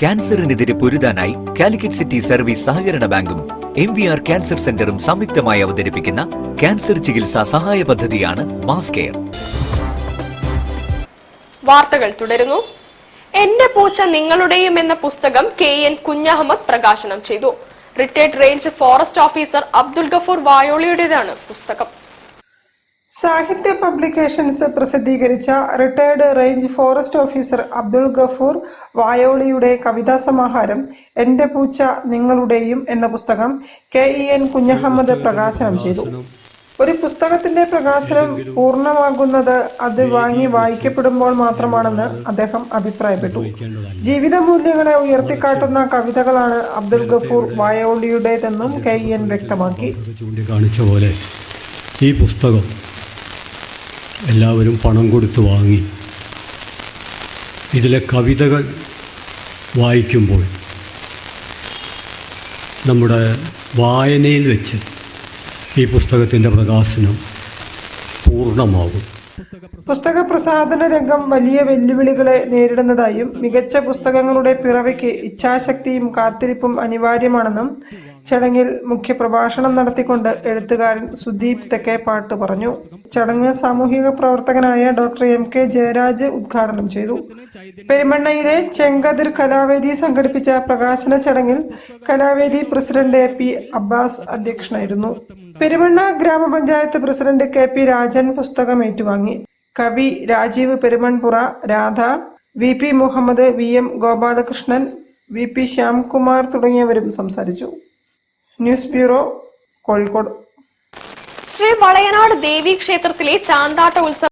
ക്യാൻസറിനെതിരെ പൊരുതാനായി Calicut city service സഹകരണ ബാങ്കും MVR cancer സെന്ററും സംയുക്തമായി അവതരിപ്പിക്കുന്ന ക്യാൻസർ ചികിത്സാ സഹായ പദ്ധതിയാണ് മാസ് കെയർ. വാർത്തകൾ തുടരുന്നു. എന്റെ പൂച്ച നിങ്ങളുടെയും എന്ന പുസ്തകം KN കുഞ്ഞഹമ്മദ് പ്രകാശനം ചെയ്തു. Retired range forest officer Abdul Gafoor വായോളിയുടേതാണ് പുസ്തകം. സാഹിത്യ പബ്ലിക്കേഷൻസ് പ്രസിദ്ധീകരിച്ച retired range forest officer Abdul Gafoor വായോളിയുടെ കവിതാ സമാഹാരം എന്റെ പൂച്ച നിങ്ങളുടെയും എന്ന പുസ്തകം KN കുഞ്ഞഹമ്മദ് പ്രകാശനം ചെയ്തു. ഒരു പുസ്തകത്തിന്റെ പ്രകാശനം പൂർണ്ണമാകുന്നത് അത് വാങ്ങി വായിക്കപ്പെടുമ്പോൾ മാത്രമാണെന്ന് അദ്ദേഹം അഭിപ്രായപ്പെട്ടു. ജീവിത മൂല്യങ്ങളെ ഉയർത്തിക്കാട്ടുന്ന കവിതകളാണ് അബ്ദുൽ ഗഫൂർ വായോളിയുടേതെന്നും KN വ്യക്തമാക്കി. ഈ പുസ്തകം എല്ലാവരും പണം കൊടുത്ത് വാങ്ങി ഇതിലെ കവിതകൾ വായിക്കുമ്പോൾ നമ്മുടെ വായനയിൽ വെച്ച് ഈ പുസ്തകത്തിൻ്റെ പ്രകാശനം പൂർണ്ണമാകും. പുസ്തക പ്രസാധന രംഗം വലിയ വെല്ലുവിളികളെ നേരിടുന്നതായും മികച്ച പുസ്തകങ്ങളുടെ പിറവിക്ക് ഇച്ഛാശക്തിയും കാത്തിരിപ്പും അനിവാര്യമാണെന്നും ചടങ്ങിൽ മുഖ്യപ്രഭാഷണം നടത്തിക്കൊണ്ട് എഴുത്തുകാരൻ സുദീപ് തെക്കേപ്പാട്ട് പറഞ്ഞു. ചടങ്ങ് സാമൂഹിക പ്രവർത്തകനായ ഡോക്ടർ MK ജയരാജ് ഉദ്ഘാടനം ചെയ്തു. പെരുമണ്ണയിലെ ചെങ്കതിർ കലാവേദി സംഘടിപ്പിച്ച പ്രകാശന ചടങ്ങിൽ കലാവേദി പ്രസിഡന്റ് AP അബ്ബാസ് അധ്യക്ഷനായിരുന്നു. പെരുമണ്ണ ഗ്രാമപഞ്ചായത്ത് പ്രസിഡന്റ് KP രാജൻ പുസ്തകം ഏറ്റുവാങ്ങി. കവി Rajeev പെരുമൺപുറ, Radha, VP Muhammad, VM Gopalakrishnan, VP Shyamkumar തുടങ്ങിയവരും സംസാരിച്ചു. News bureau, Kozhikode. ശ്രീ വളയനാട് ദേവീ ക്ഷേത്രത്തിലെ ചാന്താട്ട ഉത്സവം